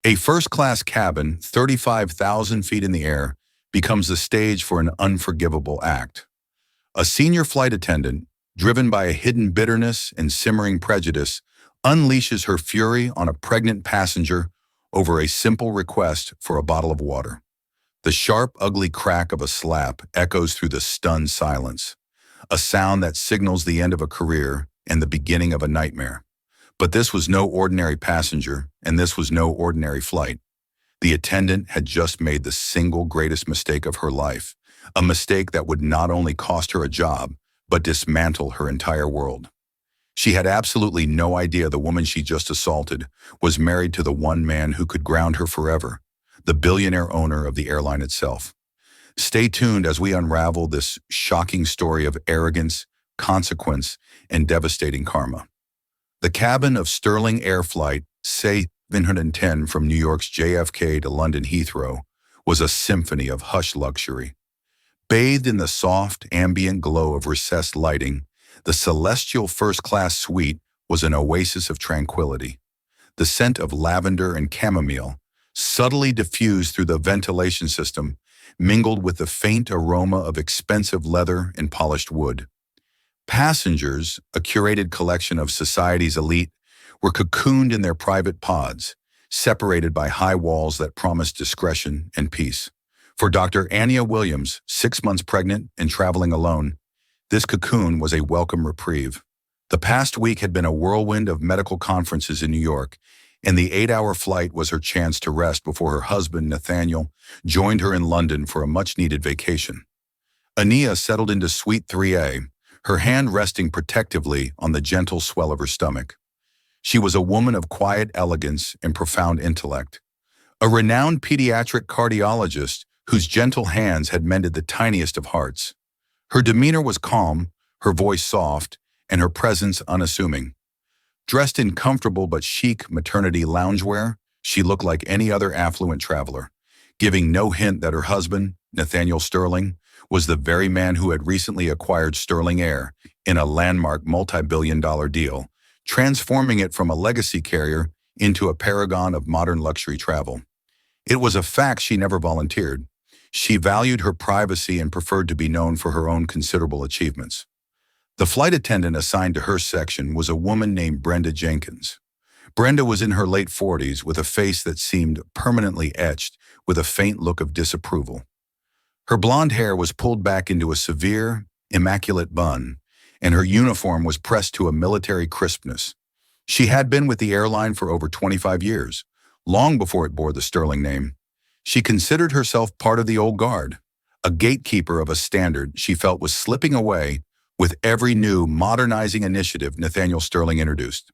A first-class cabin, 35,000 feet in the air, becomes the stage for an unforgivable act. A senior flight attendant, driven by a hidden bitterness and simmering prejudice, unleashes her fury on a pregnant passenger over a simple request for a bottle of water. The sharp, ugly crack of a slap echoes through the stunned silence, a sound that signals the end of a career and the beginning of a nightmare. But this was no ordinary passenger, and this was no ordinary flight. The attendant had just made the single greatest mistake of her life, a mistake that would not only cost her a job, but dismantle her entire world. She had absolutely no idea the woman she just assaulted was married to the one man who could ground her forever, the billionaire owner of the airline itself. Stay tuned as we unravel this shocking story of arrogance, consequence, and devastating karma. The cabin of Sterling Air Flight C-710 from New York's JFK to London Heathrow was a symphony of hushed luxury. Bathed in the soft, ambient glow of recessed lighting, the celestial first-class suite was an oasis of tranquility. The scent of lavender and chamomile, subtly diffused through the ventilation system, mingled with the faint aroma of expensive leather and polished wood. Passengers, a curated collection of society's elite, were cocooned in their private pods, separated by high walls that promised discretion and peace. For Dr. Anya Williams, 6 months pregnant and traveling alone, this cocoon was a welcome reprieve. The past week had been a whirlwind of medical conferences in New York, and the 8-hour flight was her chance to rest before her husband, Nathaniel, joined her in London for a much-needed vacation. Ania settled into Suite 3A, her hand resting protectively on the gentle swell of her stomach. She was a woman of quiet elegance and profound intellect, a renowned pediatric cardiologist whose gentle hands had mended the tiniest of hearts. Her demeanor was calm, her voice soft, and her presence unassuming. Dressed in comfortable but chic maternity loungewear, she looked like any other affluent traveler, giving no hint that her husband, Nathaniel Sterling, was the very man who had recently acquired Sterling Air in a landmark multi-billion-dollar deal, transforming it from a legacy carrier into a paragon of modern luxury travel. It was a fact she never volunteered. She valued her privacy and preferred to be known for her own considerable achievements. The flight attendant assigned to her section was a woman named Brenda Jenkins. Brenda was in her late 40s with a face that seemed permanently etched with a faint look of disapproval. Her blonde hair was pulled back into a severe, immaculate bun, and her uniform was pressed to a military crispness. She had been with the airline for over 25 years, long before it bore the Sterling name. She considered herself part of the old guard, a gatekeeper of a standard she felt was slipping away with every new modernizing initiative Nathaniel Sterling introduced.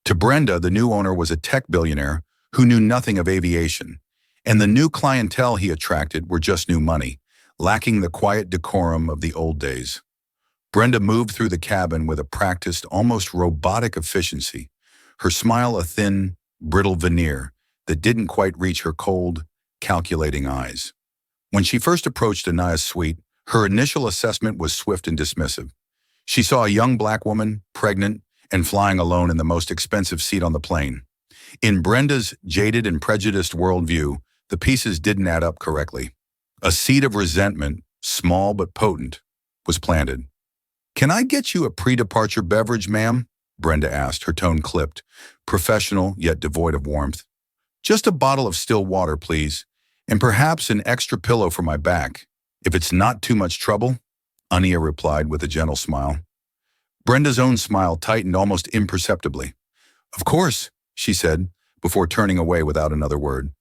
To Brenda, the new owner was a tech billionaire who knew nothing of aviation, and the new clientele he attracted were just new money, lacking the quiet decorum of the old days. Brenda moved through the cabin with a practiced, almost robotic efficiency, her smile a thin, brittle veneer that didn't quite reach her cold, calculating eyes. When she first approached Ania's suite, her initial assessment was swift and dismissive. She saw a young black woman, pregnant, and flying alone in the most expensive seat on the plane. In Brenda's jaded and prejudiced worldview, the pieces didn't add up correctly. A seed of resentment, small but potent, was planted. "Can I get you a pre-departure beverage, ma'am?" Brenda asked, her tone clipped, professional yet devoid of warmth. "Just a bottle of still water, please, and perhaps an extra pillow for my back, if it's not too much trouble," Ania replied with a gentle smile. Brenda's own smile tightened almost imperceptibly. "Of course," she said, before turning away without another word.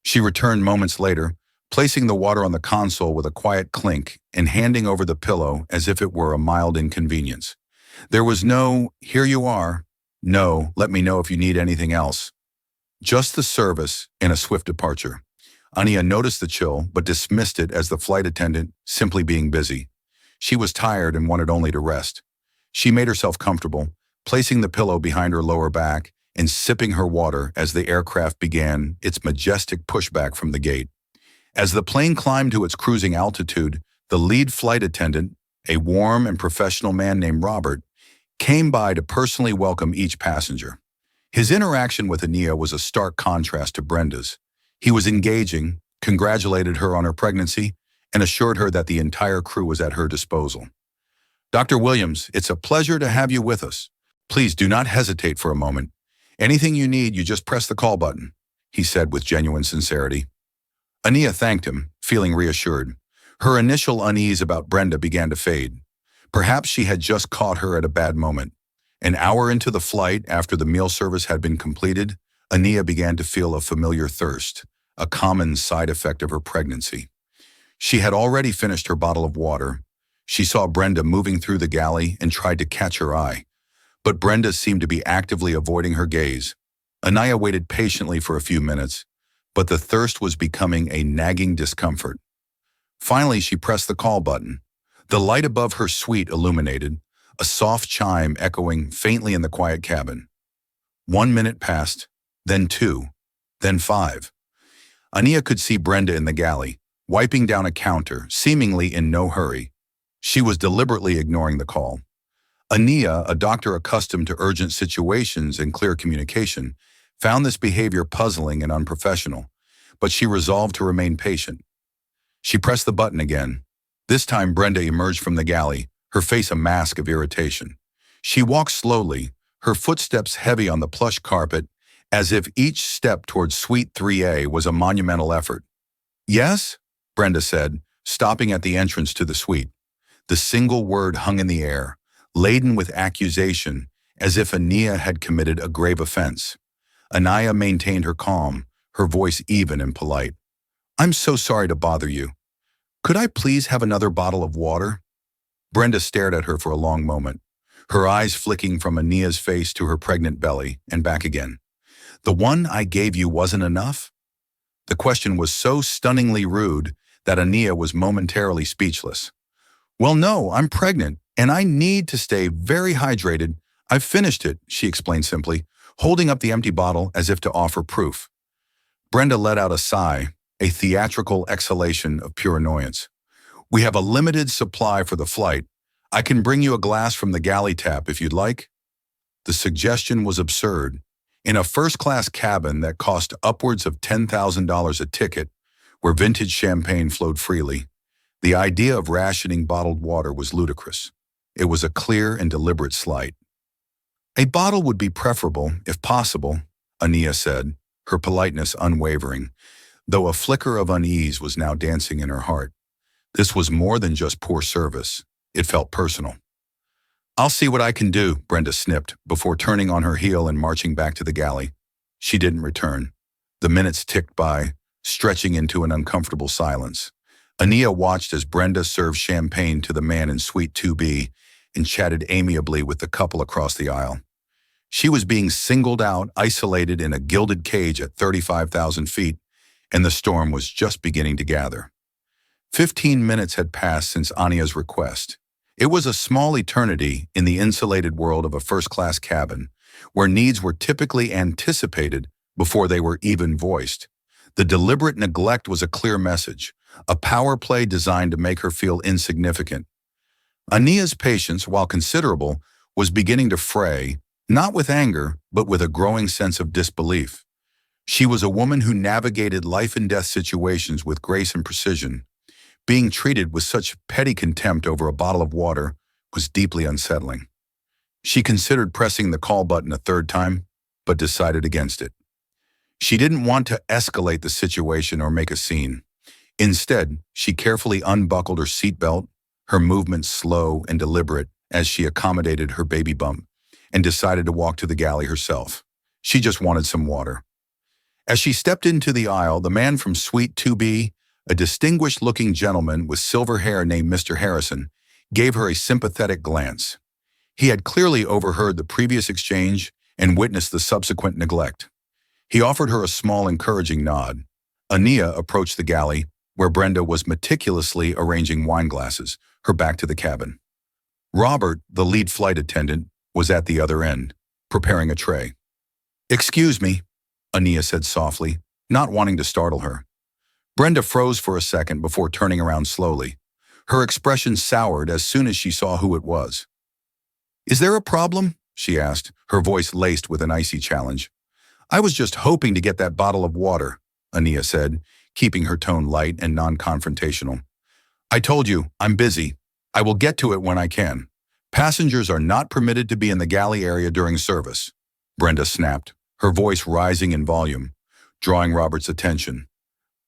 She returned moments later, placing the water on the console with a quiet clink and handing over the pillow as if it were a mild inconvenience. There was no, "Here you are," no, "Let me know if you need anything else." Just the service and a swift departure. Ania noticed the chill, but dismissed it as the flight attendant simply being busy. She was tired and wanted only to rest. She made herself comfortable, placing the pillow behind her lower back and sipping her water as the aircraft began its majestic pushback from the gate. As the plane climbed to its cruising altitude, the lead flight attendant, a warm and professional man named Robert, came by to personally welcome each passenger. His interaction with Ania was a stark contrast to Brenda's. He was engaging, congratulated her on her pregnancy, and assured her that the entire crew was at her disposal. "Dr. Williams, it's a pleasure to have you with us. Please do not hesitate for a moment. Anything you need, you just press the call button," he said with genuine sincerity. Ania thanked him, feeling reassured. Her initial unease about Brenda began to fade. Perhaps she had just caught her at a bad moment. An hour into the flight, after the meal service had been completed, Ania began to feel a familiar thirst, a common side effect of her pregnancy. She had already finished her bottle of water. She saw Brenda moving through the galley and tried to catch her eye. But Brenda seemed to be actively avoiding her gaze. Ania waited patiently for a few minutes, but the thirst was becoming a nagging discomfort. Finally, she pressed the call button. The light above her suite illuminated, a soft chime echoing faintly in the quiet cabin. 1 minute passed, then 2, then 5. Ania could see Brenda in the galley, wiping down a counter, seemingly in no hurry. She was deliberately ignoring the call. Ania, a doctor accustomed to urgent situations and clear communication, found this behavior puzzling and unprofessional, but she resolved to remain patient. She pressed the button again. This time Brenda emerged from the galley, her face a mask of irritation. She walked slowly, her footsteps heavy on the plush carpet, as if each step towards Suite 3A was a monumental effort. "Yes?" Brenda said, stopping at the entrance to the suite. The single word hung in the air, laden with accusation, as if Ania had committed a grave offense. Ania maintained her calm, her voice even and polite. "I'm so sorry to bother you. Could I please have another bottle of water?" Brenda stared at her for a long moment, her eyes flicking from Ania's face to her pregnant belly and back again. "The one I gave you wasn't enough?" The question was so stunningly rude that Ania was momentarily speechless. "Well, no, I'm pregnant, and I need to stay very hydrated. I've finished it," she explained simply, holding up the empty bottle as if to offer proof. Brenda let out a sigh, a theatrical exhalation of pure annoyance. "We have a limited supply for the flight. I can bring you a glass from the galley tap if you'd like." The suggestion was absurd. In a first-class cabin that cost upwards of $10,000 a ticket, where vintage champagne flowed freely, the idea of rationing bottled water was ludicrous. It was a clear and deliberate slight. "A bottle would be preferable, if possible," Ania said, her politeness unwavering, though a flicker of unease was now dancing in her heart. This was more than just poor service. It felt personal. "I'll see what I can do," Brenda snipped, before turning on her heel and marching back to the galley. She didn't return. The minutes ticked by, stretching into an uncomfortable silence. Ania watched as Brenda served champagne to the man in Suite 2B and chatted amiably with the couple across the aisle. She was being singled out, isolated in a gilded cage at 35,000 feet, and the storm was just beginning to gather. 15 minutes had passed since Ania's request. It was a small eternity in the insulated world of a first-class cabin, where needs were typically anticipated before they were even voiced. The deliberate neglect was a clear message, a power play designed to make her feel insignificant. Ania's patience, while considerable, was beginning to fray, not with anger, but with a growing sense of disbelief. She was a woman who navigated life-and-death situations with grace and precision. Being treated with such petty contempt over a bottle of water was deeply unsettling. She considered pressing the call button a third time, but decided against it. She didn't want to escalate the situation or make a scene. Instead, she carefully unbuckled her seatbelt, her movements slow and deliberate as she accommodated her baby bump, and decided to walk to the galley herself. She just wanted some water. As she stepped into the aisle, the man from Suite 2B, a distinguished-looking gentleman with silver hair named Mr. Harrison, gave her a sympathetic glance. He had clearly overheard the previous exchange and witnessed the subsequent neglect. He offered her a small, encouraging nod. Ania approached the galley, where Brenda was meticulously arranging wine glasses, her back to the cabin. Robert, the lead flight attendant, was at the other end, preparing a tray. "Excuse me," Ania said softly, not wanting to startle her. Brenda froze for a second before turning around slowly. Her expression soured as soon as she saw who it was. "Is there a problem?" she asked, her voice laced with an icy challenge. I was just hoping to get that bottle of water, Ania said, keeping her tone light and non-confrontational. I told you, I'm busy. I will get to it when I can. Passengers are not permitted to be in the galley area during service. Brenda snapped, her voice rising in volume, drawing Robert's attention.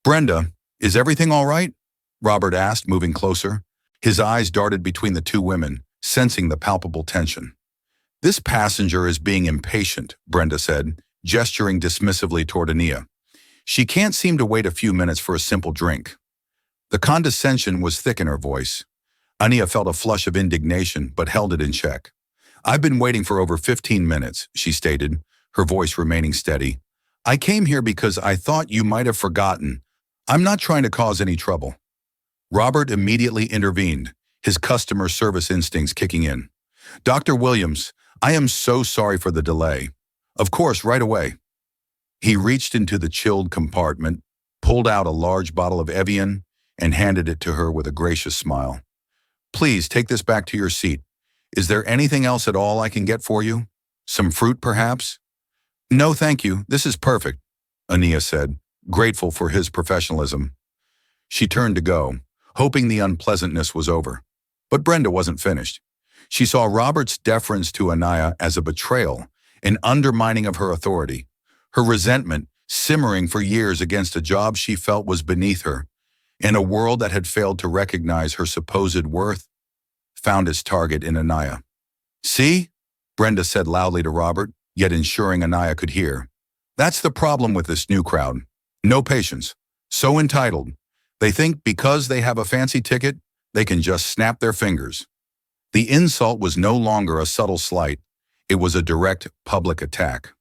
Brenda, is everything all right? Robert asked, moving closer. His eyes darted between the two women, sensing the palpable tension. This passenger is being impatient, Brenda said, gesturing dismissively toward Ania. She can't seem to wait a few minutes for a simple drink. The condescension was thick in her voice. Ania felt a flush of indignation, but held it in check. I've been waiting for over 15 minutes, she stated, her voice remaining steady. I came here because I thought you might have forgotten. I'm not trying to cause any trouble. Robert immediately intervened, his customer service instincts kicking in. Dr. Williams, I am so sorry for the delay. Of course, right away. He reached into the chilled compartment, pulled out a large bottle of Evian, and handed it to her with a gracious smile. Please take this back to your seat. Is there anything else at all I can get for you? Some fruit, perhaps? No, thank you. This is perfect, Ania said, grateful for his professionalism. She turned to go, hoping the unpleasantness was over. But Brenda wasn't finished. She saw Robert's deference to Ania as a betrayal, an undermining of her authority. Her resentment, simmering for years against a job she felt was beneath her, in a world that had failed to recognize her supposed worth, found its target in Ania. See? Brenda said loudly to Robert, yet ensuring Ania could hear. That's the problem with this new crowd. No patience. So entitled. They think because they have a fancy ticket, they can just snap their fingers. The insult was no longer a subtle slight. It was a direct public attack.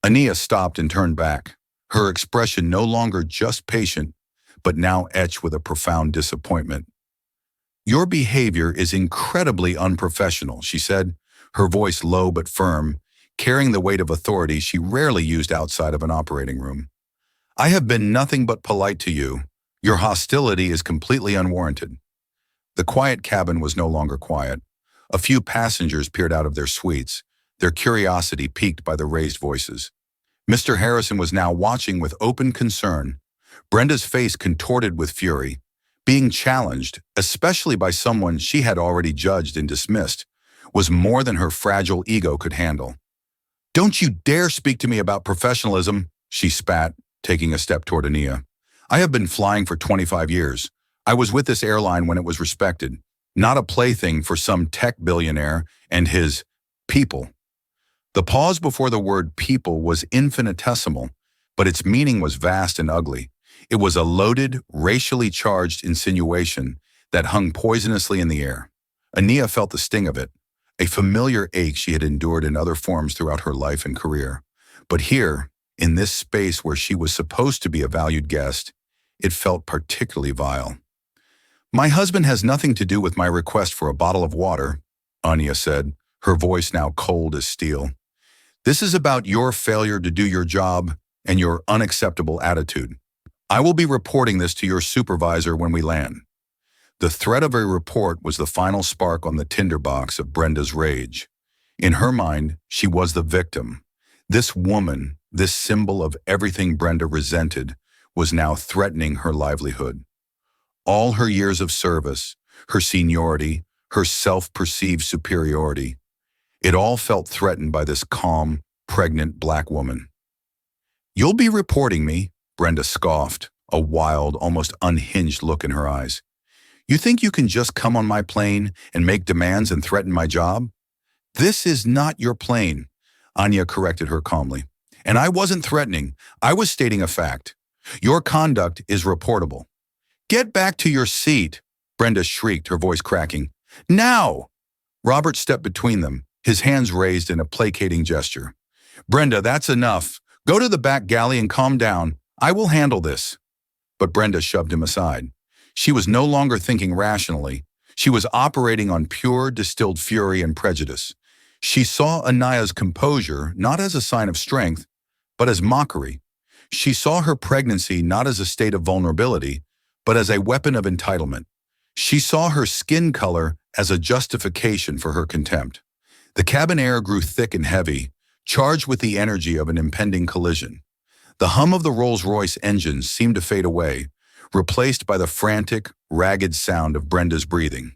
Ania stopped and turned back, her expression no longer just patient, but now etched with a profound disappointment. Your behavior is incredibly unprofessional, she said, her voice low but firm, carrying the weight of authority she rarely used outside of an operating room. I have been nothing but polite to you. Your hostility is completely unwarranted. The quiet cabin was no longer quiet. A few passengers peered out of their suites, their curiosity piqued by the raised voices. Mr. Harrison was now watching with open concern, Brenda's face contorted with fury. Being challenged, especially by someone she had already judged and dismissed, was more than her fragile ego could handle. Don't you dare speak to me about professionalism, she spat, taking a step toward Ania. I have been flying for 25 years. I was with this airline when it was respected, not a plaything for some tech billionaire and his people. The pause before the word people was infinitesimal, but its meaning was vast and ugly. It was a loaded, racially charged insinuation that hung poisonously in the air. Ania felt the sting of it, a familiar ache she had endured in other forms throughout her life and career. But here, in this space where she was supposed to be a valued guest, it felt particularly vile. My husband has nothing to do with my request for a bottle of water, Ania said, her voice now cold as steel. This is about your failure to do your job and your unacceptable attitude. I will be reporting this to your supervisor when we land. The threat of a report was the final spark on the tinderbox of Brenda's rage. In her mind, she was the victim. This woman, this symbol of everything Brenda resented, was now threatening her livelihood. All her years of service, her seniority, her self-perceived superiority, it all felt threatened by this calm, pregnant black woman. You'll be reporting me, Brenda scoffed, a wild, almost unhinged look in her eyes. You think you can just come on my plane and make demands and threaten my job? This is not your plane, Ania corrected her calmly. And I wasn't threatening, I was stating a fact. Your conduct is reportable. Get back to your seat, Brenda shrieked, her voice cracking. Now! Robert stepped between them, his hands raised in a placating gesture. Brenda, that's enough. Go to the back galley and calm down. I will handle this. But Brenda shoved him aside. She was no longer thinking rationally. She was operating on pure, distilled fury and prejudice. She saw Ania's composure not as a sign of strength, but as mockery. She saw her pregnancy not as a state of vulnerability, but as a weapon of entitlement. She saw her skin color as a justification for her contempt. The cabin air grew thick and heavy, charged with the energy of an impending collision. The hum of the Rolls-Royce engines seemed to fade away, replaced by the frantic, ragged sound of Brenda's breathing.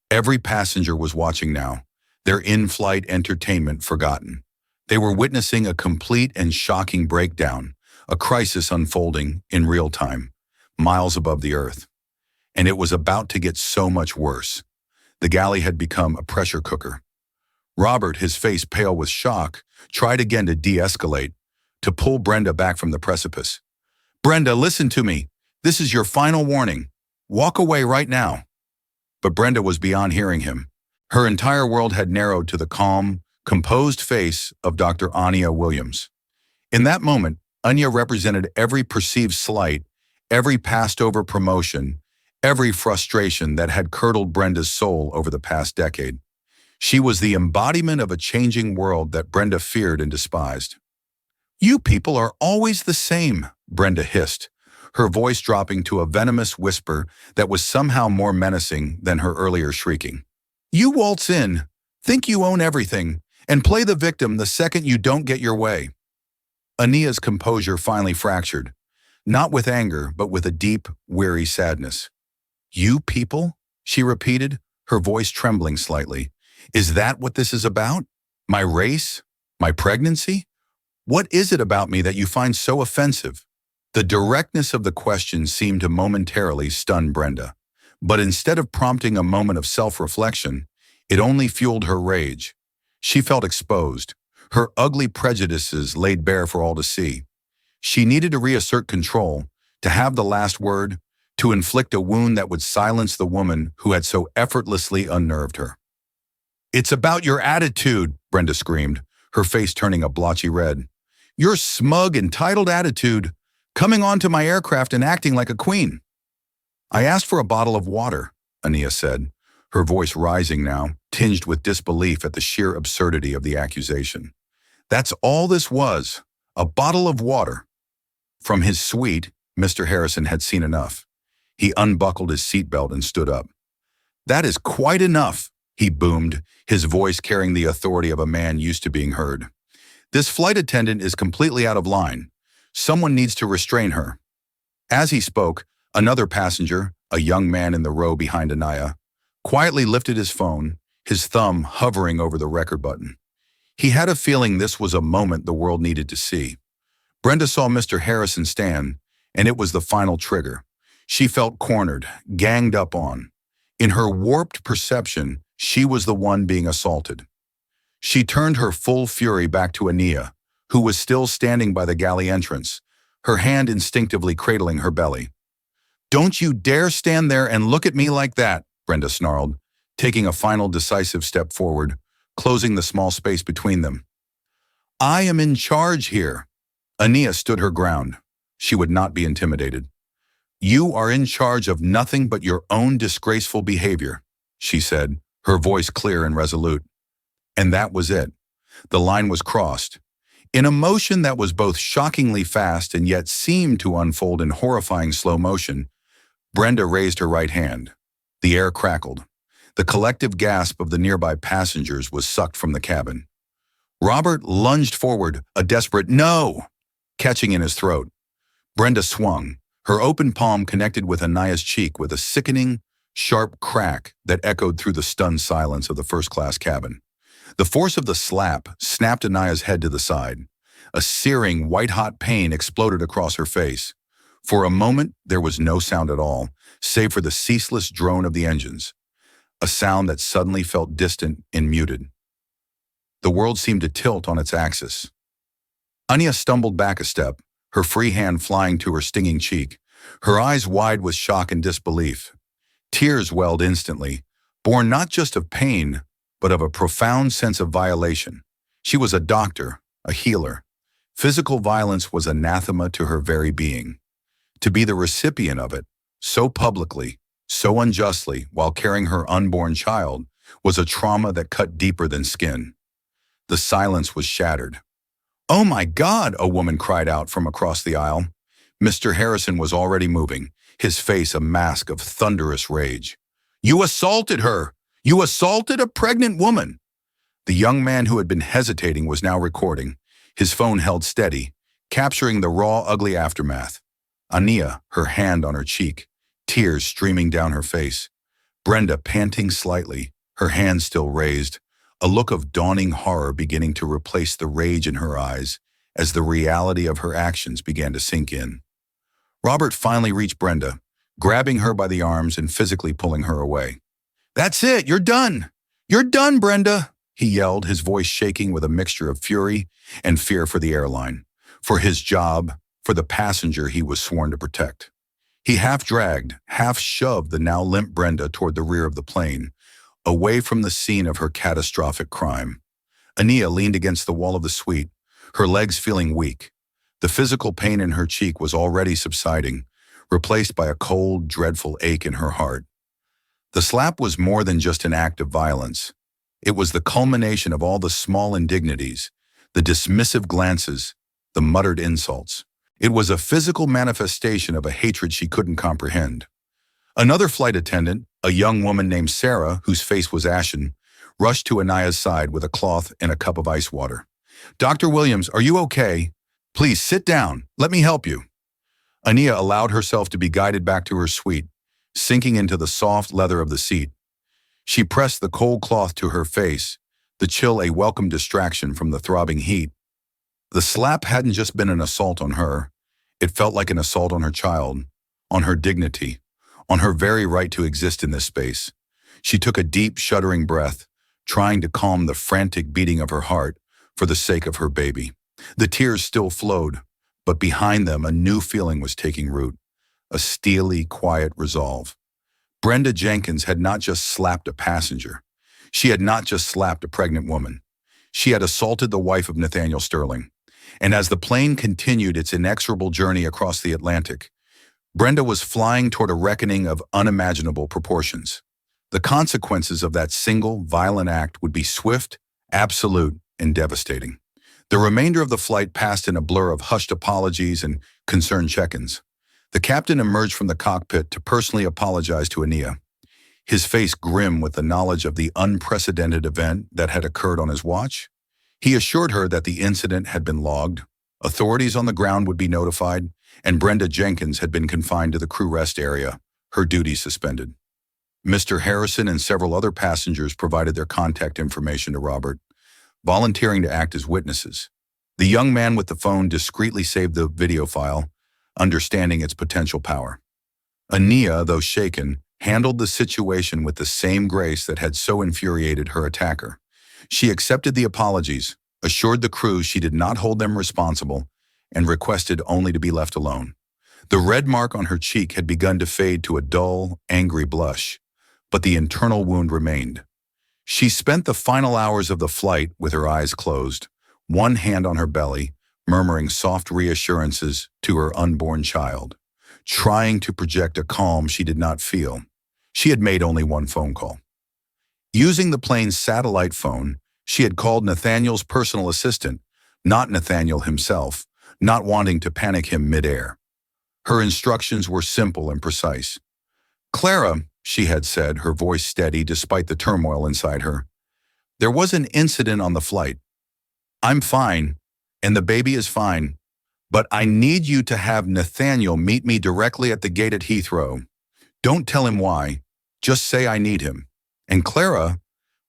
Every passenger was watching now, their in-flight entertainment forgotten. They were witnessing a complete and shocking breakdown, a crisis unfolding in real time, miles above the earth. And it was about to get so much worse. The galley had become a pressure cooker. Robert, his face pale with shock, tried again to de-escalate, to pull Brenda back from the precipice. "Brenda, listen to me. This is your final warning. Walk away right now." But Brenda was beyond hearing him. Her entire world had narrowed to the calm, composed face of Dr. Anya Williams. In that moment, Anya represented every perceived slight, every passed-over promotion, every frustration that had curdled Brenda's soul over the past decade. She was the embodiment of a changing world that Brenda feared and despised. "You people are always the same," Brenda hissed, her voice dropping to a venomous whisper that was somehow more menacing than her earlier shrieking. "You waltz in, think you own everything, and play the victim the second you don't get your way." Anya's composure finally fractured, not with anger, but with a deep, weary sadness. "You people?" she repeated, her voice trembling slightly. "Is that what this is about? My race? My pregnancy? What is it about me that you find so offensive?" The directness of the question seemed to momentarily stun Brenda, but instead of prompting a moment of self-reflection, it only fueled her rage. She felt exposed, her ugly prejudices laid bare for all to see. She needed to reassert control, to have the last word, to inflict a wound that would silence the woman who had so effortlessly unnerved her. "It's about your attitude," Brenda screamed, her face turning a blotchy red. "Your smug, entitled attitude, coming onto my aircraft and acting like a queen." "I asked for a bottle of water," Anya said, her voice rising now, tinged with disbelief at the sheer absurdity of the accusation. "That's all this was, a bottle of water." From his suite, Mr. Harrison had seen enough. He unbuckled his seatbelt and stood up. "That is quite enough," he boomed, his voice carrying the authority of a man used to being heard. "This flight attendant is completely out of line. Someone needs to restrain her." As he spoke, another passenger, a young man in the row behind Anaya, quietly lifted his phone, his thumb hovering over the record button. He had a feeling this was a moment the world needed to see. Brenda saw Mr. Harrison stand, and it was the final trigger. She felt cornered, ganged up on. In her warped perception, she was the one being assaulted. She turned her full fury back to Anya, who was still standing by the galley entrance, her hand instinctively cradling her belly. "Don't you dare stand there and look at me like that," Brenda snarled, taking a final decisive step forward, closing the small space between them. "I am in charge here." Anya stood her ground. She would not be intimidated. "You are in charge of nothing but your own disgraceful behavior," she said, her voice clear and resolute. And that was it. The line was crossed. In a motion that was both shockingly fast and yet seemed to unfold in horrifying slow motion, Brenda raised her right hand. The air crackled. The collective gasp of the nearby passengers was sucked from the cabin. Robert lunged forward, a desperate "no!" catching in his throat. Brenda swung, her open palm connected with Anaya's cheek with a sickening, sharp crack that echoed through the stunned silence of the first-class cabin. The force of the slap snapped Anaya's head to the side. A searing, white-hot pain exploded across her face. For a moment, there was no sound at all, save for the ceaseless drone of the engines, a sound that suddenly felt distant and muted. The world seemed to tilt on its axis. Anya stumbled back a step, her free hand flying to her stinging cheek, her eyes wide with shock and disbelief. Tears welled instantly, born not just of pain, but of a profound sense of violation. She was a doctor, a healer. Physical violence was anathema to her very being. To be the recipient of it, so publicly, so unjustly, while carrying her unborn child, was a trauma that cut deeper than skin. The silence was shattered. "Oh my God!" a woman cried out from across the aisle. Mr. Harrison was already moving, his face a mask of thunderous rage. "You assaulted her! You assaulted a pregnant woman!" The young man who had been hesitating was now recording, his phone held steady, capturing the raw, ugly aftermath. Ania, her hand on her cheek, tears streaming down her face. Brenda panting slightly, her hand still raised, a look of dawning horror beginning to replace the rage in her eyes as the reality of her actions began to sink in. Robert finally reached Brenda, grabbing her by the arms and physically pulling her away. "That's it, you're done! You're done, Brenda!" he yelled, his voice shaking with a mixture of fury and fear for the airline, for his job, for the passenger he was sworn to protect. He half-dragged, half-shoved the now limp Brenda toward the rear of the plane, away from the scene of her catastrophic crime. Ania leaned against the wall of the suite, her legs feeling weak. The physical pain in her cheek was already subsiding, replaced by a cold, dreadful ache in her heart. The slap was more than just an act of violence. It was the culmination of all the small indignities, the dismissive glances, the muttered insults. It was a physical manifestation of a hatred she couldn't comprehend. Another flight attendant, a young woman named Sarah, whose face was ashen, rushed to Ania's side with a cloth and a cup of ice water. "Dr. Williams, are you okay? Please sit down. Let me help you." Ania allowed herself to be guided back to her suite, sinking into the soft leather of the seat. She pressed the cold cloth to her face, the chill a welcome distraction from the throbbing heat. The slap hadn't just been an assault on her. It felt like an assault on her child, on her dignity, on her very right to exist in this space. She took a deep, shuddering breath, trying to calm the frantic beating of her heart for the sake of her baby. The tears still flowed, but behind them a new feeling was taking root, a steely, quiet resolve. Brenda Jenkins had not just slapped a passenger. She had not just slapped a pregnant woman. She had assaulted the wife of Nathaniel Sterling. And as the plane continued its inexorable journey across the Atlantic, Brenda was flying toward a reckoning of unimaginable proportions. The consequences of that single, violent act would be swift, absolute, and devastating. The remainder of the flight passed in a blur of hushed apologies and concerned check-ins. The captain emerged from the cockpit to personally apologize to Ania, his face grim with the knowledge of the unprecedented event that had occurred on his watch. He assured her that the incident had been logged, authorities on the ground would be notified, and Brenda Jenkins had been confined to the crew rest area, her duties suspended. Mr. Harrison and several other passengers provided their contact information to Robert, volunteering to act as witnesses. The young man with the phone discreetly saved the video file, understanding its potential power. Ania, though shaken, handled the situation with the same grace that had so infuriated her attacker. She accepted the apologies, assured the crew she did not hold them responsible, and requested only to be left alone. The red mark on her cheek had begun to fade to a dull, angry blush, but the internal wound remained. She spent the final hours of the flight with her eyes closed, one hand on her belly, murmuring soft reassurances to her unborn child, trying to project a calm she did not feel. She had made only one phone call. Using the plane's satellite phone, she had called Nathaniel's personal assistant, not Nathaniel himself, not wanting to panic him midair. Her instructions were simple and precise. "Clara," she had said, her voice steady despite the turmoil inside her, "there was an incident on the flight. I'm fine, and the baby is fine, but I need you to have Nathaniel meet me directly at the gate at Heathrow. Don't tell him why, just say I need him. And Clara,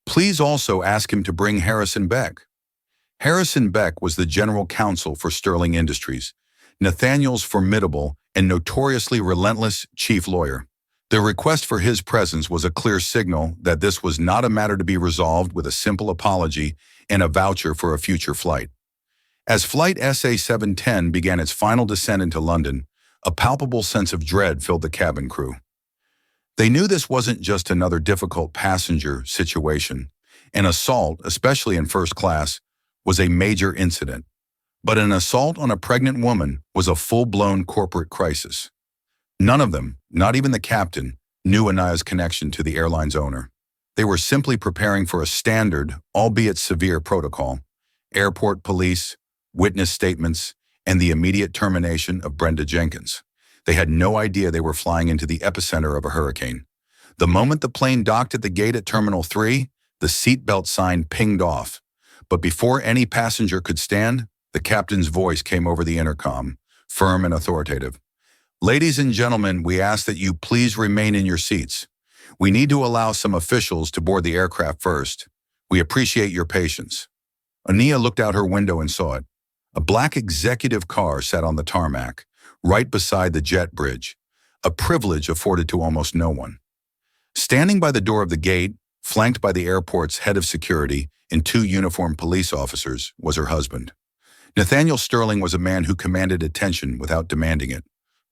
please also ask him to bring Harrison Beck." Harrison Beck was the general counsel for Sterling Industries, Nathaniel's formidable and notoriously relentless chief lawyer. The request for his presence was a clear signal that this was not a matter to be resolved with a simple apology and a voucher for a future flight. As Flight SA-710 began its final descent into London, a palpable sense of dread filled the cabin crew. They knew this wasn't just another difficult passenger situation. An assault, especially in first class, was a major incident. But an assault on a pregnant woman was a full-blown corporate crisis. None of them, not even the captain, knew Ania's connection to the airline's owner. They were simply preparing for a standard, albeit severe protocol: airport police, witness statements, and the immediate termination of Brenda Jenkins. They had no idea they were flying into the epicenter of a hurricane. The moment the plane docked at the gate at Terminal 3, The seatbelt sign pinged off. But before any passenger could stand, the captain's voice came over the intercom, firm and authoritative. Ladies and gentlemen, we ask that you please remain in your seats. We need to allow some officials to board the aircraft first. We appreciate your patience. Ania looked out her window and saw it. A black executive car sat on the tarmac, right beside the jet bridge, a privilege afforded to almost no one. Standing by the door of the gate, flanked by the airport's head of security and two uniformed police officers, was her husband. Nathaniel Sterling was a man who commanded attention without demanding it.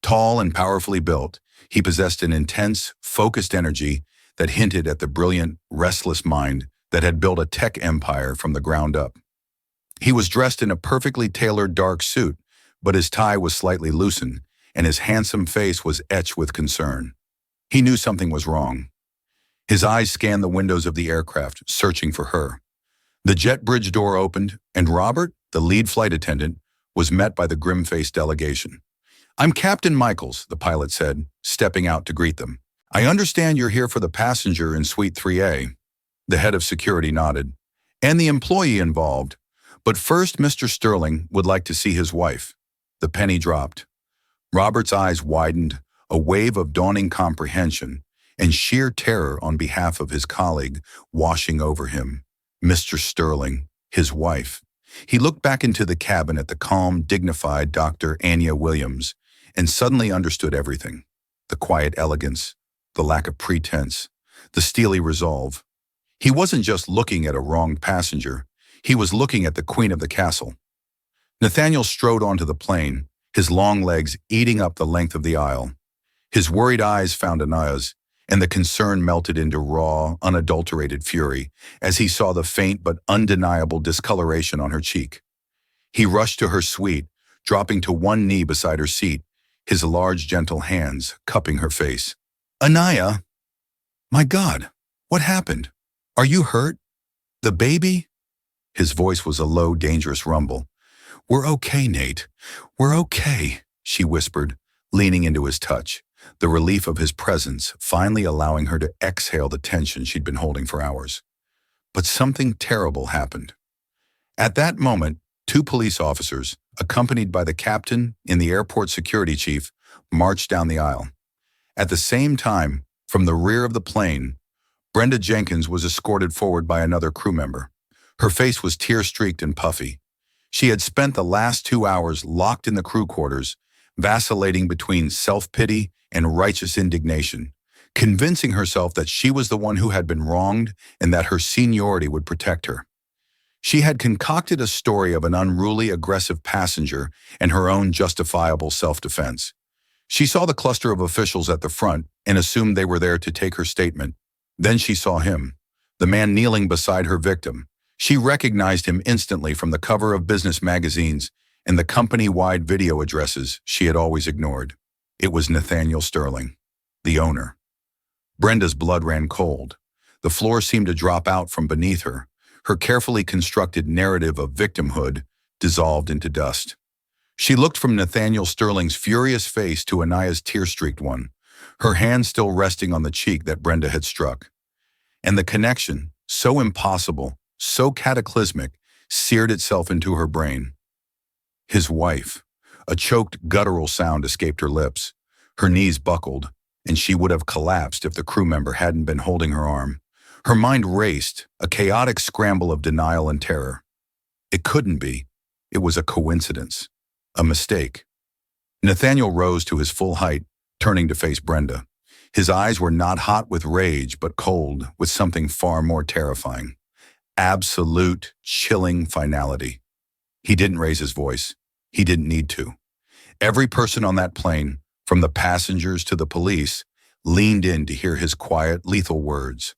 Tall and powerfully built, he possessed an intense, focused energy that hinted at the brilliant, restless mind that had built a tech empire from the ground up. He was dressed in a perfectly tailored dark suit, but his tie was slightly loosened, and his handsome face was etched with concern. He knew something was wrong. His eyes scanned the windows of the aircraft, searching for her. The jet bridge door opened, and Robert, the lead flight attendant, was met by the grim-faced delegation. "I'm Captain Michaels," the pilot said, stepping out to greet them. "I understand you're here for the passenger in Suite 3A. The head of security nodded. "And the employee involved. But first, Mr. Sterling would like to see his wife." The penny dropped. Robert's eyes widened, a wave of dawning comprehension and sheer terror on behalf of his colleague washing over him. Mr. Sterling, his wife. He looked back into the cabin at the calm, dignified Dr. Anya Williams and suddenly understood everything. The quiet elegance, the lack of pretense, the steely resolve. He wasn't just looking at a wronged passenger. He was looking at the queen of the castle. Nathaniel strode onto the plane, his long legs eating up the length of the aisle. His worried eyes found Anaya's, and the concern melted into raw, unadulterated fury as he saw the faint but undeniable discoloration on her cheek. He rushed to her suite, dropping to one knee beside her seat, his large, gentle hands cupping her face. "Anaya! My God, what happened? Are you hurt? The baby?" His voice was a low, dangerous rumble. "We're okay, Nate. We're okay," she whispered, leaning into his touch, the relief of his presence finally allowing her to exhale the tension she'd been holding for hours. But something terrible happened. At that moment, two police officers, accompanied by the captain and the airport security chief, marched down the aisle. At the same time, from the rear of the plane, Brenda Jenkins was escorted forward by another crew member. Her face was tear-streaked and puffy. She had spent the last 2 hours locked in the crew quarters, vacillating between self-pity and righteous indignation, convincing herself that she was the one who had been wronged and that her seniority would protect her. She had concocted a story of an unruly, aggressive passenger and her own justifiable self-defense. She saw the cluster of officials at the front and assumed they were there to take her statement. Then she saw him, the man kneeling beside her victim. She recognized him instantly from the cover of business magazines and the company-wide video addresses she had always ignored. It was Nathaniel Sterling, the owner. Brenda's blood ran cold. The floor seemed to drop out from beneath her. Her carefully constructed narrative of victimhood dissolved into dust. She looked from Nathaniel Sterling's furious face to Anaya's tear-streaked one, her hand still resting on the cheek that Brenda had struck. And the connection, so impossible, so cataclysmic, seared itself into her brain. His wife. A choked, guttural sound escaped her lips. Her knees buckled, and she would have collapsed if the crew member hadn't been holding her arm. Her mind raced, a chaotic scramble of denial and terror. It couldn't be. It was a coincidence. A mistake. Nathaniel rose to his full height, turning to face Brenda. His eyes were not hot with rage, but cold with something far more terrifying. Absolute, chilling finality. He didn't raise his voice. He didn't need to. Every person on that plane, from the passengers to the police, leaned in to hear his quiet, lethal words.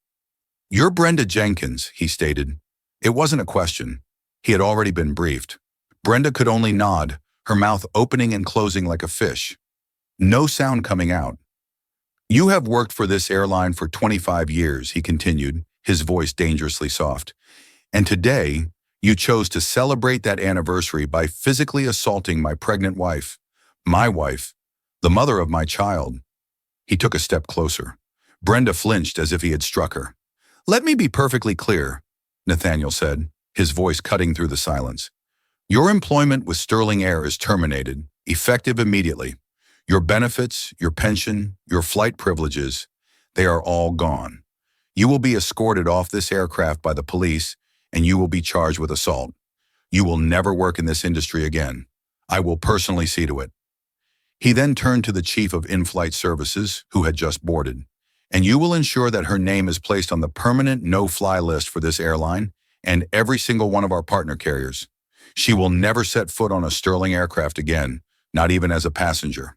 "You're Brenda Jenkins," he stated. It wasn't a question. He had already been briefed. Brenda could only nod, her mouth opening and closing like a fish. No sound coming out. "You have worked for this airline for 25 years, he continued, his voice dangerously soft. "And today, you chose to celebrate that anniversary by physically assaulting my pregnant wife, my wife, the mother of my child." He took a step closer. Brenda flinched as if he had struck her. Let me be perfectly clear, Nathaniel said, his voice cutting through the silence. Your employment with Sterling Air is terminated, effective immediately. Your benefits, your pension, your flight privileges, they are all gone. You will be escorted off this aircraft by the police, and you will be charged with assault. You will never work in this industry again. I will personally see to it. He then turned to the chief of in-flight services, who had just boarded. And you will ensure that her name is placed on the permanent no-fly list for this airline and every single one of our partner carriers. She will never set foot on a Sterling aircraft again, not even as a passenger.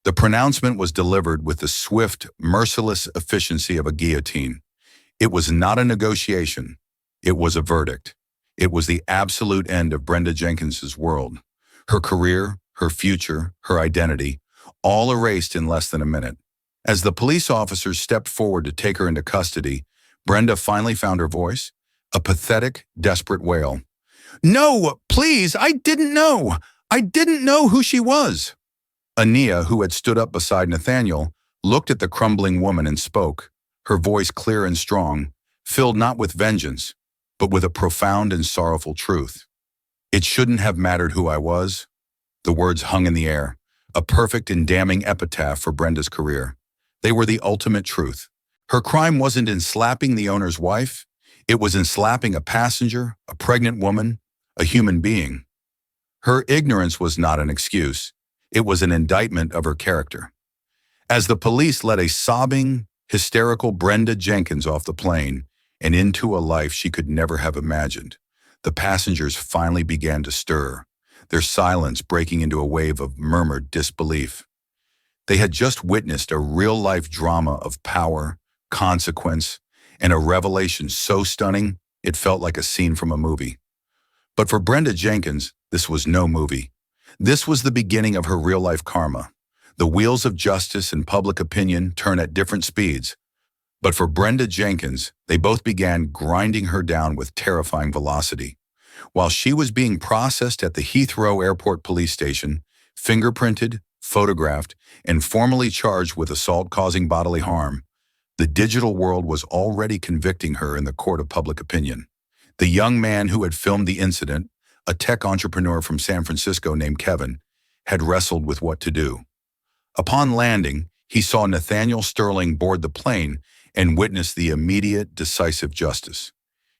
The pronouncement was delivered with the swift, merciless efficiency of a guillotine. It was not a negotiation. It was a verdict. It was the absolute end of Brenda Jenkins's world. Her career, her future, her identity, all erased in less than a minute. As the police officers stepped forward to take her into custody, Brenda finally found her voice, a pathetic, desperate wail. "No, please, I didn't know. I didn't know who she was." Ania, who had stood up beside Nathaniel, looked at the crumbling woman and spoke, her voice clear and strong, filled not with vengeance, but with a profound and sorrowful truth. It shouldn't have mattered who I was. The words hung in the air, a perfect and damning epitaph for Brenda's career. They were the ultimate truth. Her crime wasn't in slapping the owner's wife. It was in slapping a passenger, a pregnant woman, a human being. Her ignorance was not an excuse. It was an indictment of her character. As the police let a sobbing, hysterical Brenda Jenkins off the plane and into a life she could never have imagined, the passengers finally began to stir, their silence breaking into a wave of murmured disbelief. They had just witnessed a real-life drama of power, consequence, and a revelation so stunning it felt like a scene from a movie. But for Brenda Jenkins, this was no movie. This was the beginning of her real-life karma. The wheels of justice and public opinion turn at different speeds. But for Brenda Jenkins, they both began grinding her down with terrifying velocity. While she was being processed at the Heathrow Airport Police Station, fingerprinted, photographed, and formally charged with assault causing bodily harm, the digital world was already convicting her in the court of public opinion. The young man who had filmed the incident, a tech entrepreneur from San Francisco named Kevin, had wrestled with what to do. Upon landing, he saw Nathaniel Sterling board the plane and witnessed the immediate, decisive justice.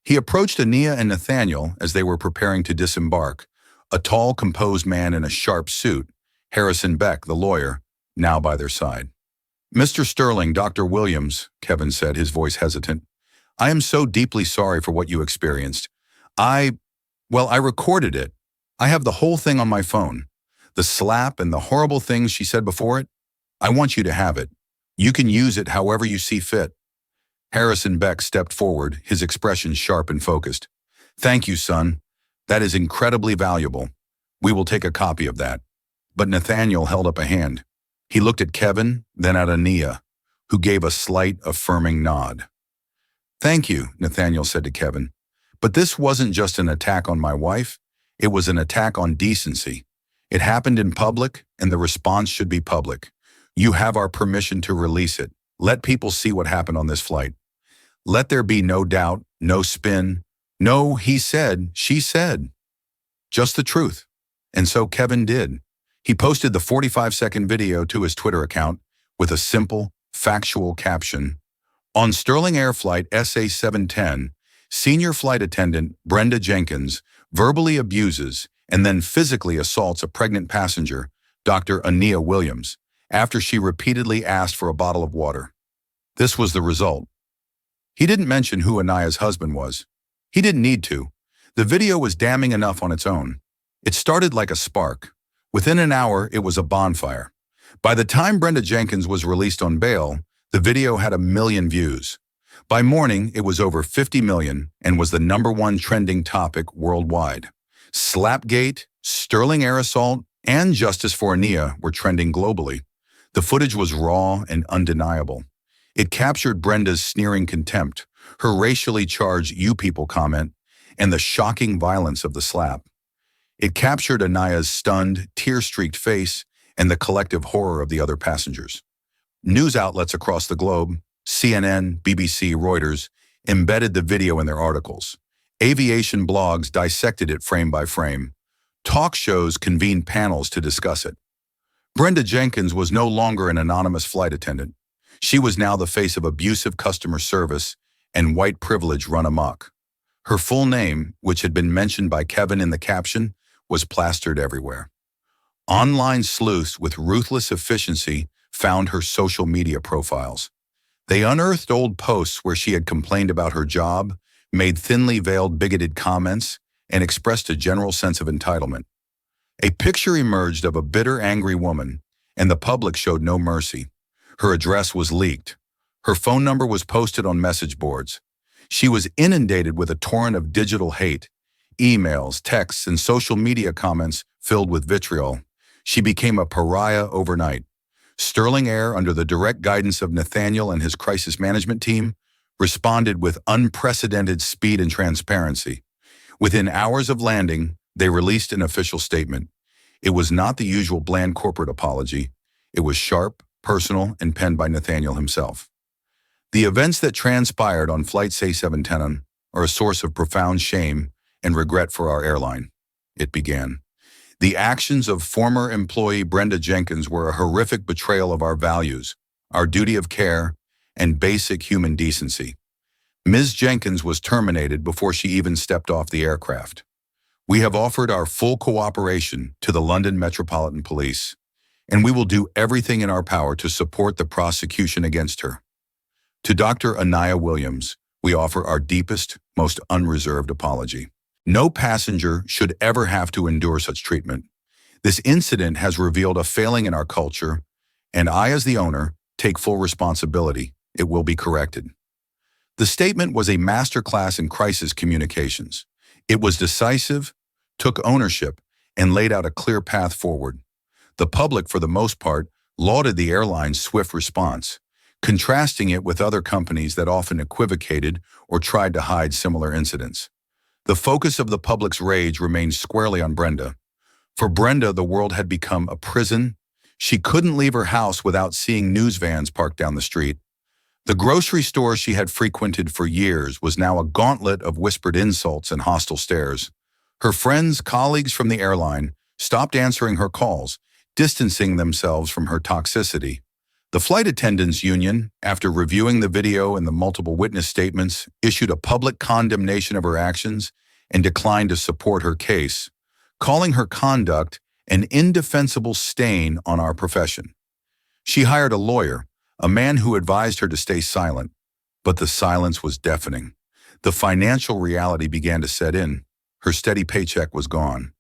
He approached Ania and Nathaniel as they were preparing to disembark, a tall, composed man in a sharp suit, Harrison Beck, the lawyer, now by their side. "Mr. Sterling, Dr. Williams," Kevin said, his voice hesitant, "I am so deeply sorry for what you experienced. I recorded it. I have the whole thing on my phone. The slap and the horrible things she said before it. I want you to have it. You can use it however you see fit." Harrison Beck stepped forward, his expression sharp and focused. "Thank you, son. That is incredibly valuable. We will take a copy of that." But Nathaniel held up a hand. He looked at Kevin, then at Ania, who gave a slight, affirming nod. "Thank you," Nathaniel said to Kevin. "But this wasn't just an attack on my wife. It was an attack on decency. It happened in public, and the response should be public. You have our permission to release it. Let people see what happened on this flight. Let there be no doubt, no spin, no he said, she said. Just the truth." And so Kevin did. He posted the 45-second video to his Twitter account with a simple, factual caption. "On Sterling Air Flight SA-710, senior flight attendant Brenda Jenkins verbally abuses and then physically assaults a pregnant passenger, Dr. Ania Williams, after she repeatedly asked for a bottle of water." This was the result. He didn't mention who Ania's husband was. He didn't need to. The video was damning enough on its own. It started like a spark. Within an hour, it was a bonfire. By the time Brenda Jenkins was released on bail, the video had 1 million views. By morning, it was over 50 million and was the #1 trending topic worldwide. Slapgate, Sterling Air assault, and justice for Ania were trending globally. The footage was raw and undeniable. It captured Brenda's sneering contempt, her racially charged "you people" comment, and the shocking violence of the slap. It captured Ania's stunned, tear-streaked face and the collective horror of the other passengers. News outlets across the globe, CNN, BBC, Reuters, embedded the video in their articles. Aviation blogs dissected it frame by frame. Talk shows convened panels to discuss it. Brenda Jenkins was no longer an anonymous flight attendant. She was now the face of abusive customer service and white privilege run amok. Her full name, which had been mentioned by Kevin in the caption, was plastered everywhere. Online sleuths with ruthless efficiency found her social media profiles. They unearthed old posts where she had complained about her job, made thinly veiled bigoted comments, and expressed a general sense of entitlement. A picture emerged of a bitter, angry woman, and the public showed no mercy. Her address was leaked. Her phone number was posted on message boards. She was inundated with a torrent of digital hate, emails, texts, and social media comments filled with vitriol. She became a pariah overnight. Sterling Air, under the direct guidance of Nathaniel and his crisis management team, responded with unprecedented speed and transparency. Within hours of landing, they released an official statement. It was not the usual bland corporate apology. It was sharp, personal, and penned by Nathaniel himself. The events that transpired on Flight C-17 are a source of profound shame and regret for our airline. It began. The actions of former employee Brenda Jenkins were a horrific betrayal of our values, our duty of care, and basic human decency. Ms. Jenkins was terminated before she even stepped off the aircraft. We have offered our full cooperation to the London Metropolitan Police, and we will do everything in our power to support the prosecution against her. To Dr. Anaya Williams, we offer our deepest, most unreserved apology. No passenger should ever have to endure such treatment. This incident has revealed a failing in our culture, and I, as the owner, take full responsibility. It will be corrected. The statement was a masterclass in crisis communications. It was decisive, took ownership, and laid out a clear path forward. The public, for the most part, lauded the airline's swift response, contrasting it with other companies that often equivocated or tried to hide similar incidents. The focus of the public's rage remained squarely on Brenda. For Brenda, the world had become a prison. She couldn't leave her house without seeing news vans parked down the street. The grocery store she had frequented for years was now a gauntlet of whispered insults and hostile stares. Her friends, colleagues from the airline, stopped answering her calls, distancing themselves from her toxicity. The flight attendants union, after reviewing the video and the multiple witness statements, issued a public condemnation of her actions and declined to support her case, calling her conduct an indefensible stain on our profession. She hired a lawyer, a man who advised her to stay silent, but the silence was deafening. The financial reality began to set in. Her steady paycheck was gone.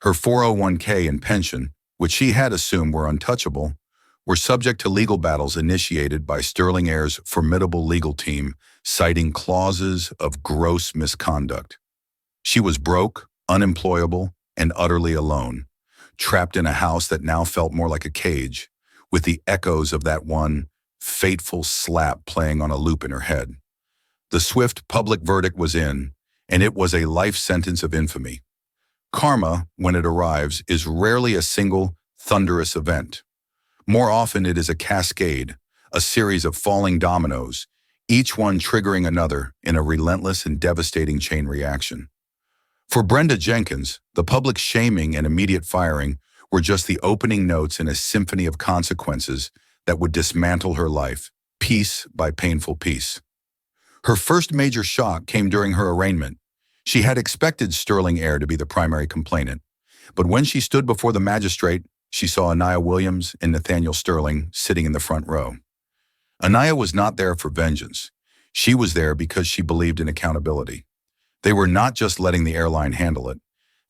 Her 401k and pension, which she had assumed were untouchable, were subject to legal battles initiated by Sterling Air's formidable legal team, citing clauses of gross misconduct. She was broke, unemployable, and utterly alone, trapped in a house that now felt more like a cage, with the echoes of that one fateful slap playing on a loop in her head. The swift public verdict was in, and it was a life sentence of infamy. Karma, when it arrives, is rarely a single, thunderous event. More often it is a cascade, a series of falling dominoes, each one triggering another in a relentless and devastating chain reaction. For Brenda Jenkins, the public shaming and immediate firing were just the opening notes in a symphony of consequences that would dismantle her life, piece by painful piece. Her first major shock came during her arraignment. She had expected Sterling Air to be the primary complainant, but when she stood before the magistrate, she saw Anaya Williams and Nathaniel Sterling sitting in the front row. Anaya was not there for vengeance. She was there because she believed in accountability. They were not just letting the airline handle it.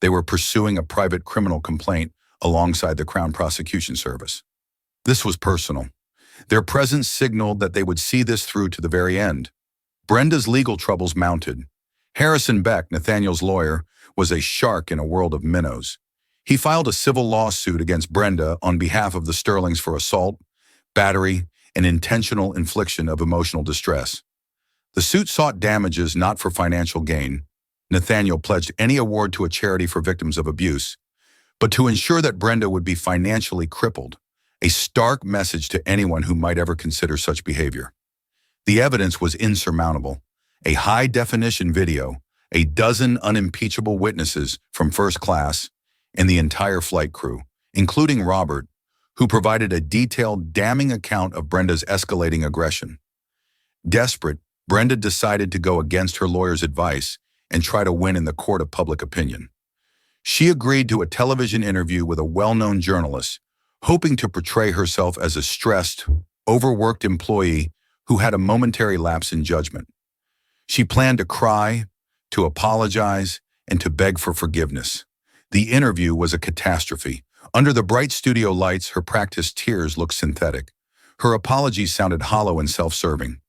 They were pursuing a private criminal complaint alongside the Crown Prosecution Service. This was personal. Their presence signaled that they would see this through to the very end. Brenda's legal troubles mounted. Harrison Beck, Nathaniel's lawyer, was a shark in a world of minnows. He filed a civil lawsuit against Brenda on behalf of the Sterlings for assault, battery, and intentional infliction of emotional distress. The suit sought damages not for financial gain. Nathaniel pledged any award to a charity for victims of abuse, but to ensure that Brenda would be financially crippled, a stark message to anyone who might ever consider such behavior. The evidence was insurmountable. a high-definition video, a dozen unimpeachable witnesses from first class, and the entire flight crew, including Robert, who provided a detailed, damning account of Brenda's escalating aggression. Desperate, Brenda decided to go against her lawyer's advice and try to win in the court of public opinion. She agreed to a television interview with a well-known journalist, hoping to portray herself as a stressed, overworked employee who had a momentary lapse in judgment. She planned to cry, to apologize, and to beg for forgiveness. The interview was a catastrophe. Under the bright studio lights, her practiced tears looked synthetic. Her apologies sounded hollow and self-serving.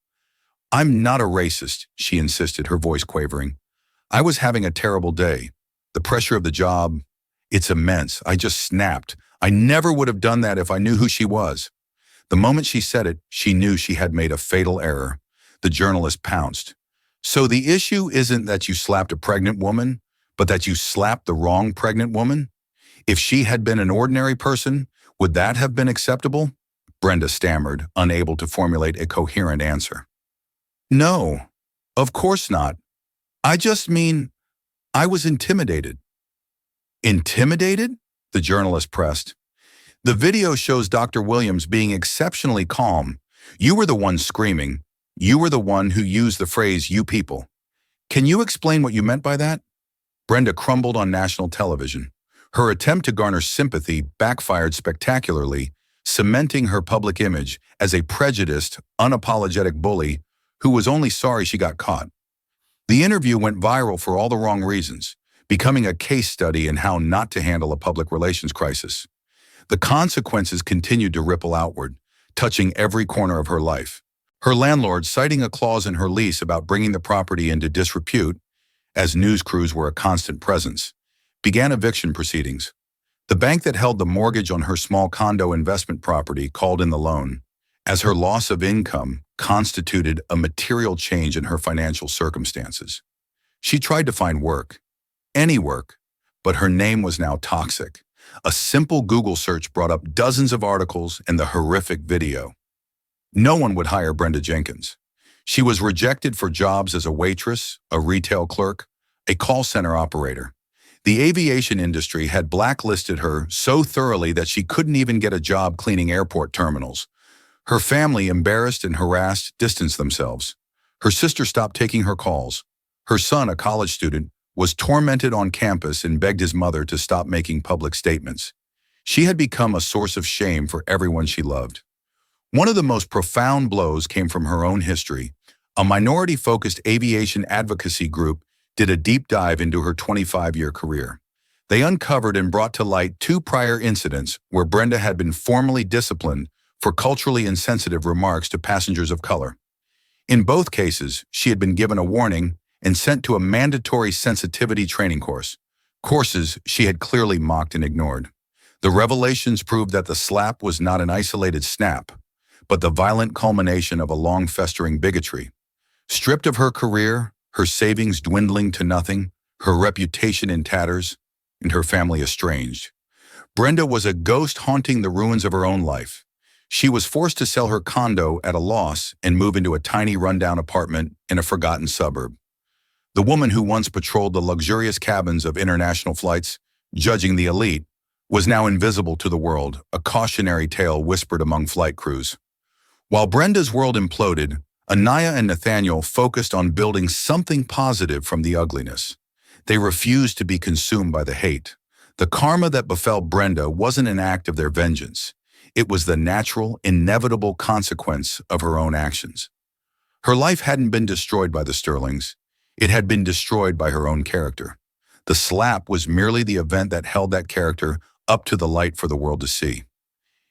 "I'm not a racist," she insisted, her voice quavering. "I was having a terrible day. The pressure of the job, it's immense. I just snapped. I never would have done that if I knew who she was." The moment she said it, she knew she had made a fatal error. The journalist pounced. "So the issue isn't that you slapped a pregnant woman, but that you slapped the wrong pregnant woman? If she had been an ordinary person, would that have been acceptable?" Brenda stammered, unable to formulate a coherent answer. "No, of course not. I just mean, I was intimidated." "Intimidated?" the journalist pressed. "The video shows Dr. Williams being exceptionally calm. You were the one screaming. You were the one who used the phrase, 'you people.' Can you explain what you meant by that?" Brenda crumbled on national television. Her attempt to garner sympathy backfired spectacularly, cementing her public image as a prejudiced, unapologetic bully who was only sorry she got caught. The interview went viral for all the wrong reasons, becoming a case study in how not to handle a public relations crisis. The consequences continued to ripple outward, touching every corner of her life. Her landlord, citing a clause in her lease about bringing the property into disrepute, as news crews were a constant presence, began eviction proceedings. The bank that held the mortgage on her small condo investment property called in the loan, as her loss of income constituted a material change in her financial circumstances. She tried to find work, any work, but her name was now toxic. A simple Google search brought up dozens of articles and the horrific video. No one would hire Brenda Jenkins. She was rejected for jobs as a waitress, a retail clerk, a call center operator. The aviation industry had blacklisted her so thoroughly that she couldn't even get a job cleaning airport terminals. Her family, embarrassed and harassed, distanced themselves. Her sister stopped taking her calls. Her son, a college student, was tormented on campus and begged his mother to stop making public statements. She had become a source of shame for everyone she loved. One of the most profound blows came from her own history. A minority-focused aviation advocacy group did a deep dive into her 25-year career. They uncovered and brought to light 2 prior incidents where Brenda had been formally disciplined for culturally insensitive remarks to passengers of color. In both cases, she had been given a warning and sent to a mandatory sensitivity training course, courses she had clearly mocked and ignored. The revelations proved that the slap was not an isolated snap, but the violent culmination of a long-festering bigotry. Stripped of her career, her savings dwindling to nothing, her reputation in tatters, and her family estranged, Brenda was a ghost haunting the ruins of her own life. She was forced to sell her condo at a loss and move into a tiny rundown apartment in a forgotten suburb. The woman who once patrolled the luxurious cabins of international flights, judging the elite, was now invisible to the world, a cautionary tale whispered among flight crews. While Brenda's world imploded, Anaya and Nathaniel focused on building something positive from the ugliness. They refused to be consumed by the hate. The karma that befell Brenda wasn't an act of their vengeance. It was the natural, inevitable consequence of her own actions. Her life hadn't been destroyed by the Sterlings. It had been destroyed by her own character. The slap was merely the event that held that character up to the light for the world to see.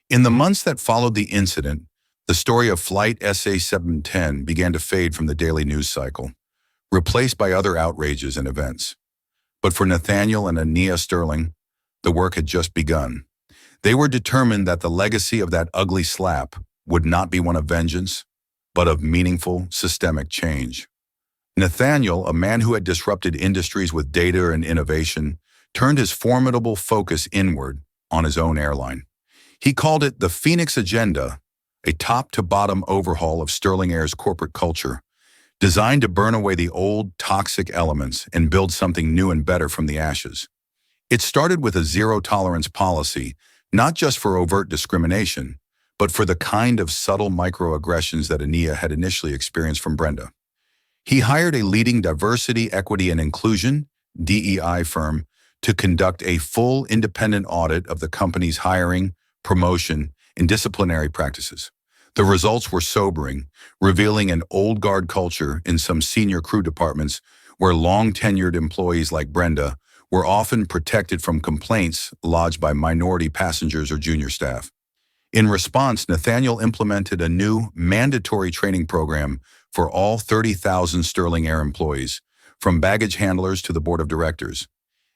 In the months that followed the incident, the story of Flight SA-710 began to fade from the daily news cycle, replaced by other outrages and events. But for Nathaniel and Anaya Sterling, the work had just begun. They were determined that the legacy of that ugly slap would not be one of vengeance, but of meaningful, systemic change. Nathaniel, a man who had disrupted industries with data and innovation, turned his formidable focus inward on his own airline. He called it the Phoenix Agenda, a top-to-bottom overhaul of Sterling Air's corporate culture, designed to burn away the old, toxic elements and build something new and better from the ashes. It started with a zero-tolerance policy, not just for overt discrimination, but for the kind of subtle microaggressions that Ania had initially experienced from Brenda. He hired a leading diversity, equity, and inclusion (DEI) firm to conduct a full independent audit of the company's hiring, promotion, and disciplinary practices. The results were sobering, revealing an old guard culture in some senior crew departments where long-tenured employees like Brenda were often protected from complaints lodged by minority passengers or junior staff. In response, Nathaniel implemented a new mandatory training program for all 30,000 Sterling Air employees, from baggage handlers to the board of directors.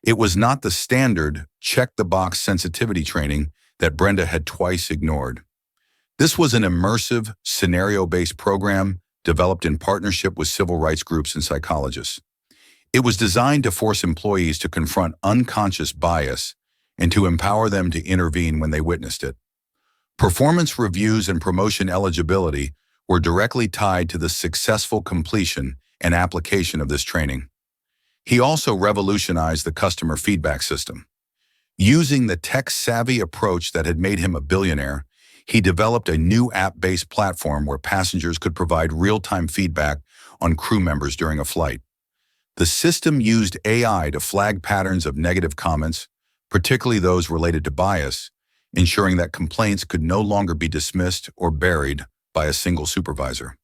It was not the standard check-the-box sensitivity training that Brenda had twice ignored. This was an immersive, scenario-based program developed in partnership with civil rights groups and psychologists. It was designed to force employees to confront unconscious bias and to empower them to intervene when they witnessed it. Performance reviews and promotion eligibility were directly tied to the successful completion and application of this training. He also revolutionized the customer feedback system. Using the tech-savvy approach that had made him a billionaire, he developed a new app-based platform where passengers could provide real-time feedback on crew members during a flight. The system used AI to flag patterns of negative comments, particularly those related to bias, ensuring that complaints could no longer be dismissed or buried by a single supervisor.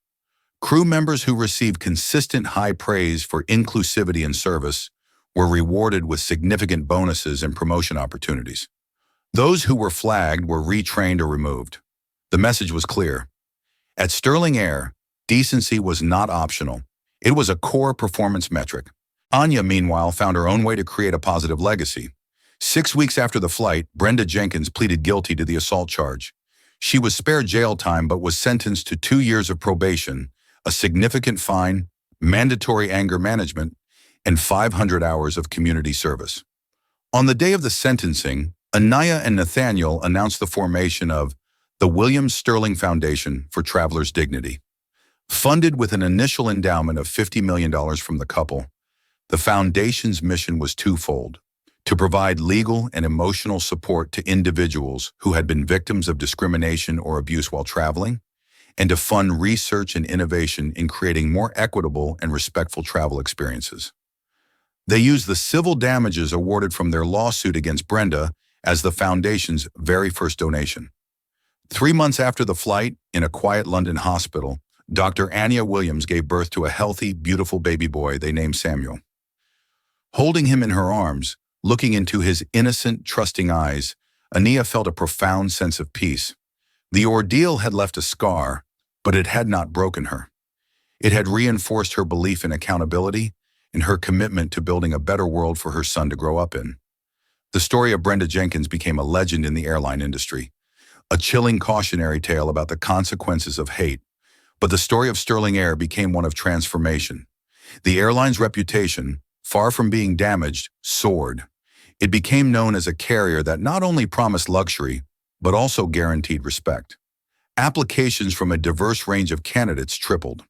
Crew members who received consistent high praise for inclusivity and service were rewarded with significant bonuses and promotion opportunities. Those who were flagged were retrained or removed. The message was clear. At Sterling Air, decency was not optional. It was a core performance metric. Anya, meanwhile, found her own way to create a positive legacy. 6 weeks after the flight, Brenda Jenkins pleaded guilty to the assault charge. She was spared jail time but was sentenced to 2 years of probation, a significant fine, mandatory anger management, and 500 hours of community service. On the day of the sentencing, Anaya and Nathaniel announced the formation of the William Sterling Foundation for Travelers' Dignity. Funded with an initial endowment of $50 million from the couple, the foundation's mission was twofold: to provide legal and emotional support to individuals who had been victims of discrimination or abuse while traveling, and to fund research and innovation in creating more equitable and respectful travel experiences. They used the civil damages awarded from their lawsuit against Brenda as the foundation's very first donation. 3 months after the flight, in a quiet London hospital, Dr. Anya Williams gave birth to a healthy, beautiful baby boy they named Samuel. Holding him in her arms, looking into his innocent, trusting eyes, Ania felt a profound sense of peace. The ordeal had left a scar, but it had not broken her. It had reinforced her belief in accountability and her commitment to building a better world for her son to grow up in. The story of Brenda Jenkins became a legend in the airline industry, a chilling cautionary tale about the consequences of hate. But the story of Sterling Air became one of transformation. The airline's reputation, far from being damaged, soared. It became known as a carrier that not only promised luxury, but also guaranteed respect. Applications from a diverse range of candidates tripled.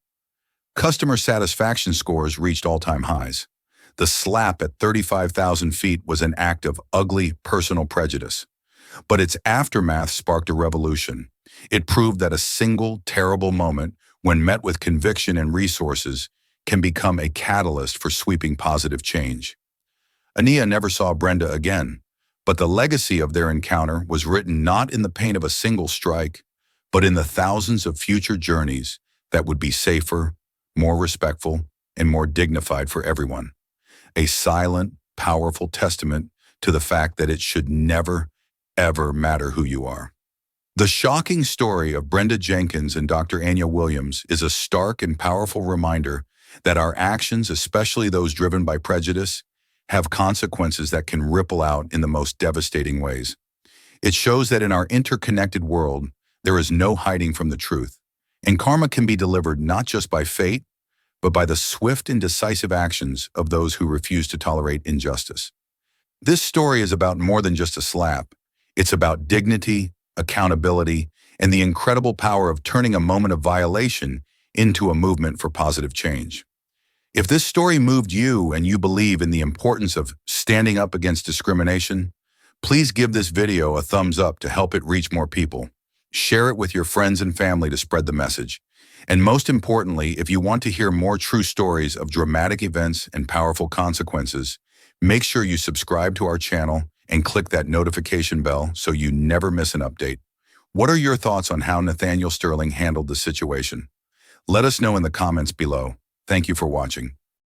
Customer satisfaction scores reached all-time highs. The slap at 35,000 feet was an act of ugly personal prejudice. But its aftermath sparked a revolution. It proved that a single terrible moment, when met with conviction and resources, can become a catalyst for sweeping positive change. Ania never saw Brenda again, but the legacy of their encounter was written not in the pain of a single strike, but in the thousands of future journeys that would be safer, more respectful, and more dignified for everyone. A silent, powerful testament to the fact that it should never, ever matter who you are. The shocking story of Brenda Jenkins and Dr. Anya Williams is a stark and powerful reminder that our actions, especially those driven by prejudice, have consequences that can ripple out in the most devastating ways. It shows that in our interconnected world, there is no hiding from the truth, and karma can be delivered not just by fate, but by the swift and decisive actions of those who refuse to tolerate injustice. This story is about more than just a slap. It's about dignity, accountability, and the incredible power of turning a moment of violation into a movement for positive change. If this story moved you and you believe in the importance of standing up against discrimination, please give this video a thumbs up to help it reach more people. Share it with your friends and family to spread the message. And most importantly, if you want to hear more true stories of dramatic events and powerful consequences, make sure you subscribe to our channel and click that notification bell so you never miss an update. What are your thoughts on how Nathaniel Sterling handled the situation? Let us know in the comments below. Thank you for watching.